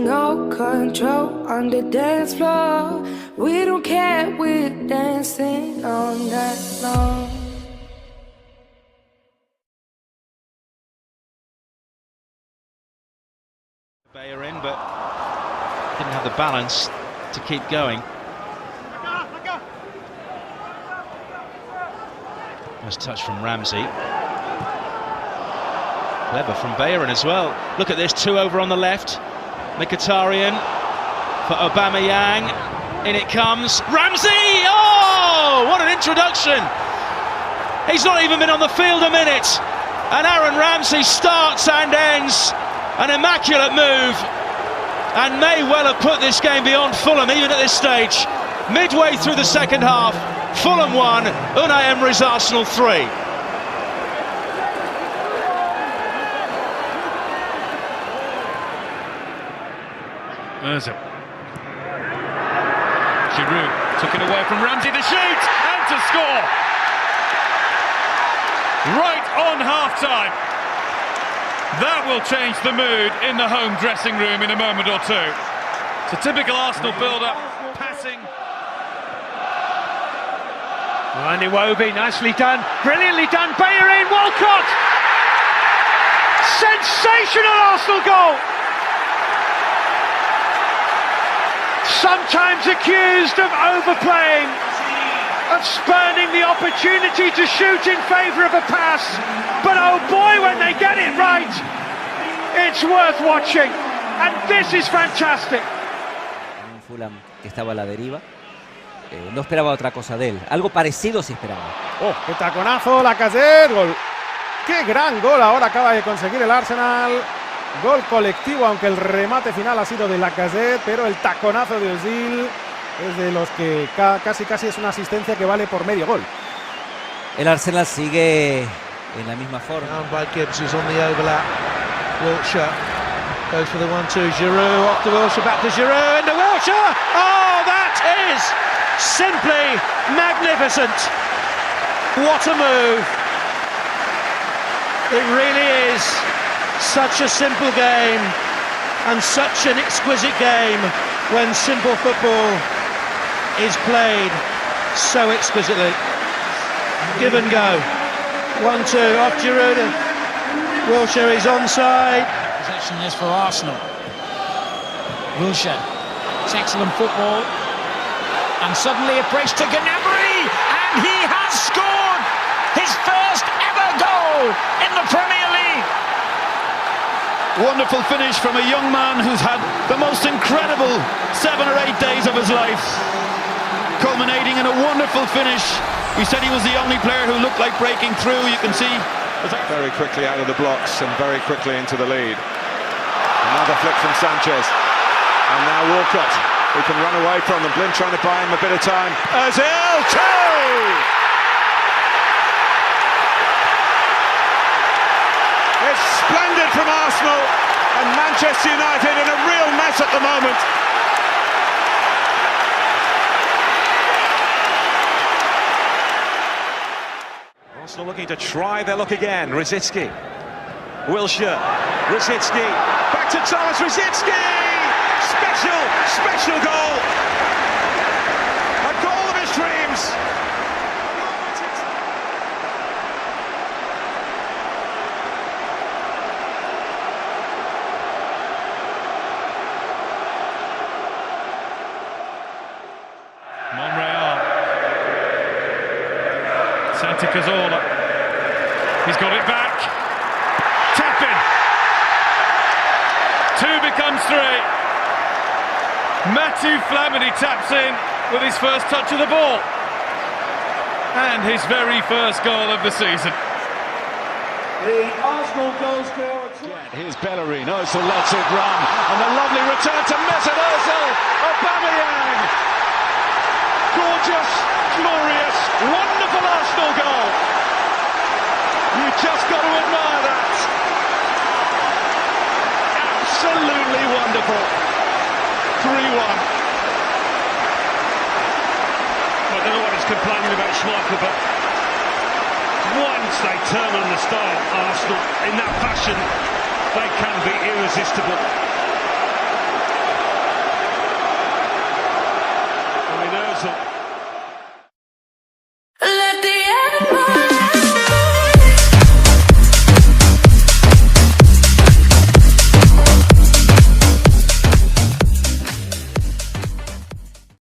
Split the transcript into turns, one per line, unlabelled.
no control on the dance floor. We don't care, we're dancing all night long.
Bayer in, but didn't have the balance to keep going. Nice touch from Ramsey. Clever from Bayern as well. Look at this, 2 over on the left. Mkhitaryan for Aubameyang. In it comes. Ramsey! Oh, what an introduction! He's not even been on the field a minute. And Aaron Ramsey starts and ends an immaculate move. And may well have put this game beyond Fulham, even at this stage. Midway through the second half, Fulham 1, Unai Emery's Arsenal 3.
Ozil. Giroud took it away from Ramsey to shoot and to score. Right on half-time. That will change the mood in the home dressing room in a moment or two. It's a typical Arsenal build-up, passing.
And Iwobi, nicely done, brilliantly done. Bayern, Walcott! Sensational Arsenal goal! Sometimes accused of overplaying, of spurning the opportunity to shoot in favour of a pass, but oh boy, when they get it right, it's worth watching, and this is fantastic.
Un Fulham que estaba a la deriva, no esperaba otra cosa de él, algo parecido se esperaba.
¡Oh, qué taconazo! Lacazette, gol. ¡Qué gran gol ahora acaba de conseguir el Arsenal! Gol colectivo, aunque el remate final ha sido de Lacazette, pero el taconazo de Ozil es de los que casi es una asistencia que vale por medio gol.
El Arsenal sigue en la misma forma.
Down by Gibbs, who's on the overlap. Wilshere goes for the 1-2. Giroud off to Wilshere, back to Giroud, into Wilshere! Oh, that is simply magnificent. What a move. It really is. Such a simple game, and such an exquisite game when simple football is played so exquisitely. Give and go. 1-2 off Giroud. Wilshere is onside.
Possession is for Arsenal. Wilshere, it's excellent football, and suddenly a brace to Gnabry, and he has scored his first ever goal in the Premier League.
Wonderful finish from a young man who's had the most incredible 7 or 8 days of his life, culminating in a wonderful finish. We said he was the only player who looked like breaking through. You can see
very quickly out of the blocks and very quickly into the lead. Another flick from Sanchez, and now Walcott, who can run away from them. Blind trying to buy him a bit of time. Ozil, 2! It's splendid from Arsenal, and Manchester United in a real mess at the moment.
Arsenal looking to try their luck again. Rosicki, Wilshere, Rosicki, back to Thomas Rosicki! Special goal! A goal of his dreams!
Santi Cazorla, he's got it back, tapping, 2 becomes 3, Matthew Flamini taps in with his first touch of the ball, and his very first goal of the season.
The Arsenal goal scorer.
Here's Bellerin, Ozil lets it run, and a lovely return to Mesut Ozil, Aubameyang, gorgeous, glorious, wonderful Arsenal goal. You just got to admire that. Absolutely wonderful. 3-1.
I don't know what he's complaining about Schmeichel, but once they turn on the style, Arsenal, in that fashion, they can be irresistible.